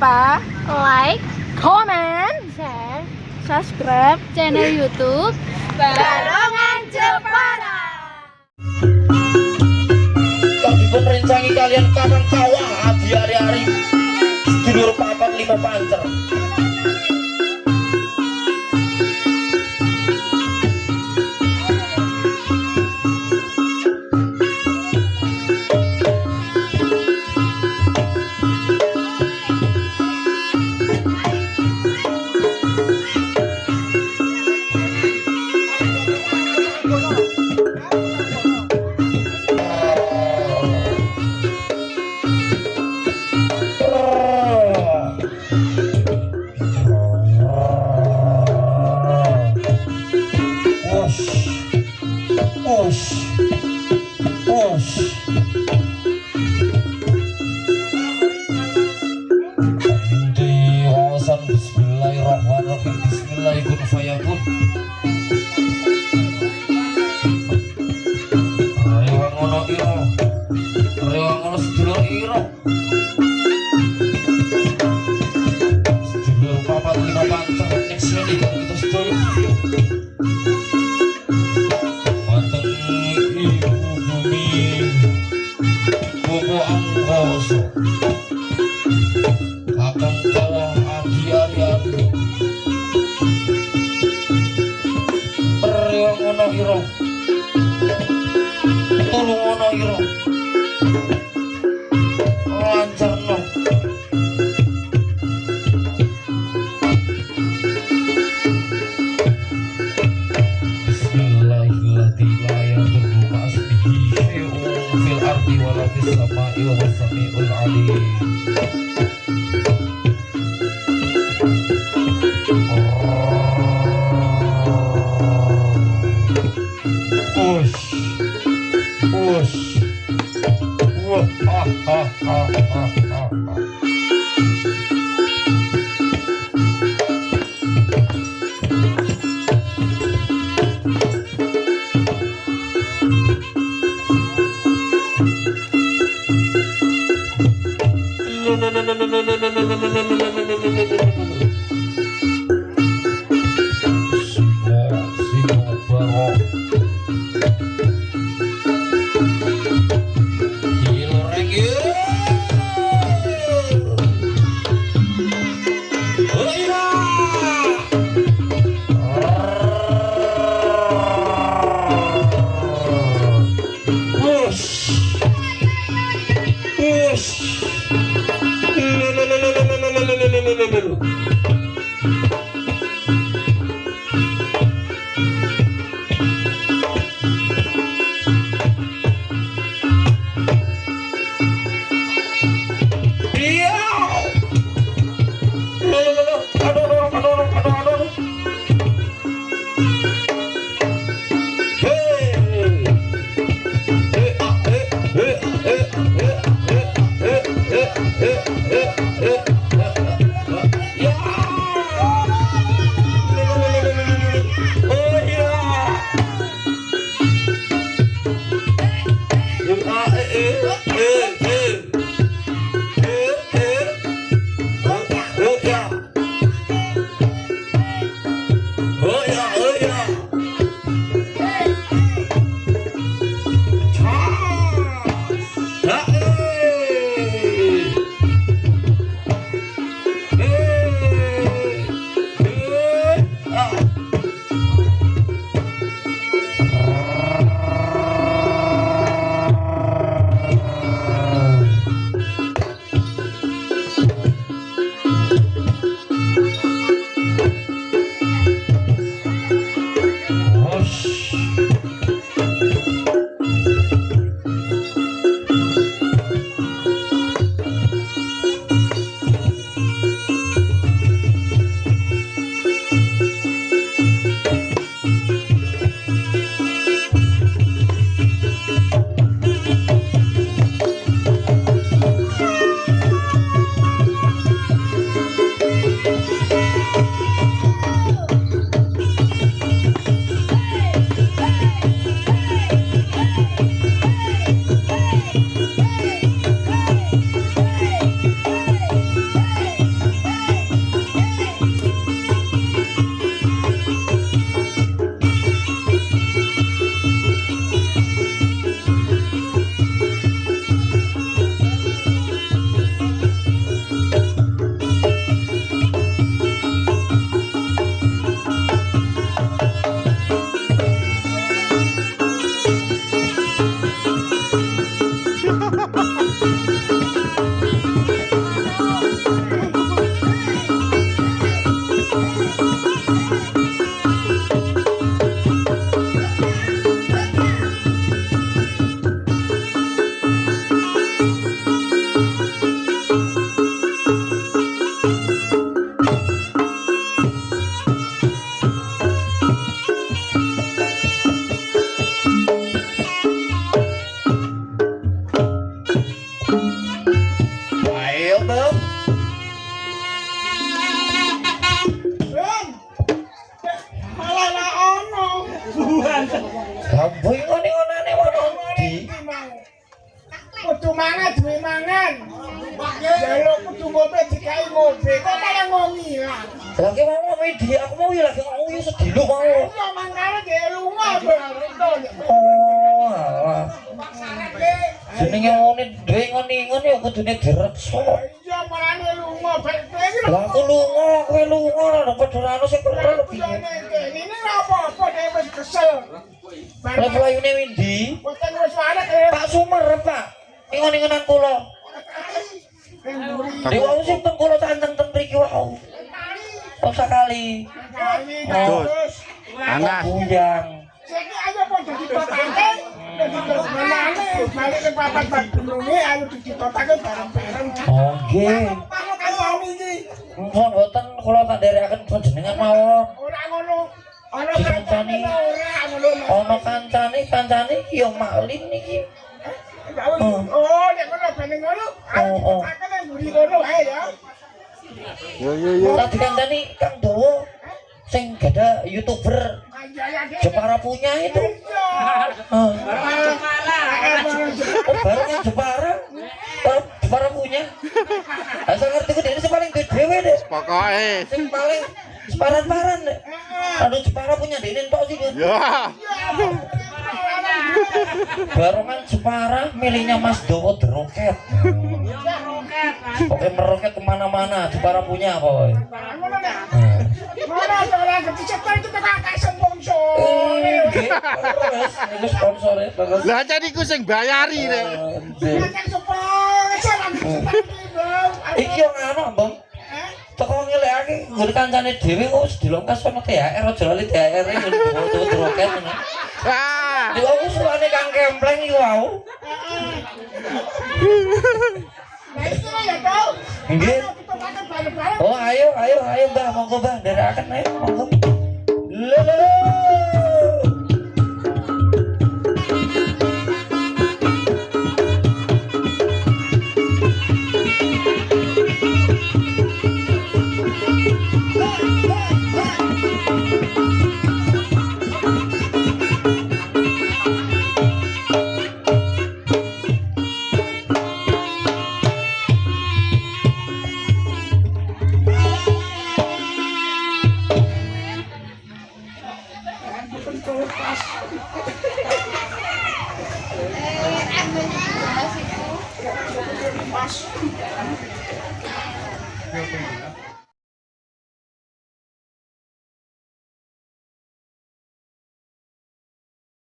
lupa like, comment, share subscribe channel YouTube Barongan Jepara. Tak dipun rencangi kalian kakang kawah di hari-hari sedulur papat 5 pancer. Bismillahirrahmanirrahim. Bismillahirrahmanirrahim. Rewang ono iro, rewang ono sedulur iro, sedulur papat 5 pancer. Next ready kita sedulur. Mateng ibu bumi, bobo angkoso, kakang kawah adi ari-ari. Rewang ono iro, tulung ono iro, lancarno. Bismillahirrahmanirrahim. Asbihi syai'un fil ardi wala fis sama'i wa huwas sami'ul alim. Wah, ha ha ha ha ha. mau ngilang. Lagi mau media aku mau ya lagi mau ya sedih lu mau. Iya mangkane dia lunga bener. Oh, alah. Jenenge ngene duwe ngon-ngon ya kudune direksa. Iya marane lunga bae-bae. Lah aku lunga, kowe lunga lho padha ora sing perlu piye. Ini apa-apa dia wis kesel. Lah pelayune Windy? Boten wis wae Pak Sumer, Pak. Ingon-ingonan kula. Dewa sing teng kula tanteng teng mriki wau. Oh sakali. Terus Anak. Buyang. saiki ayo padha ditotake. Menane bali ke papat Bandunge ayo ditotake bareng-bareng. Oh nggih. Kamu kan mau iki. Mohon boten kula tak nderekaken panjenengan mawon. Ora ngono. Ana Dikancani. ora ngono. Ana kancane ya maklin iki. Oh, nek ngono ben ngono. Ayo ditotake mburi ngono ae ya. Yo. Tak dikancani Kang Dawa sing gada YouTuber Jepara punya itu. Oh, baru kan Jepara. Oh, Jepara punya. Asal ngerti ku dhewe sing paling dhewe deh. Pokoke. Sing paling separan-paran deh. Aduh Jepara punya dene tok sih. Ya. Baru kan Jepara milihnya Mas Dowo The Rocket. Oke meroket kemana-mana Jepara punya boy. Mana orang kecil itu kakak sponsor. Ini sponsornya bagus. Lah jadi ku sing bayari rek. Kakak sponsor. Iki yang anu Bang. Teko ngelekake nggon kancane dhewe wis dilongkas ono THR aja lali THR e nggon roket ngono. Ah. Yo aku suwane Kang Kempleng iki wau. Nah itu ya tau. Nggih. Ditotake bareng-bareng. Oh ayo Mbah monggo Mbah nderekaken ayo monggo. Lho. Pas.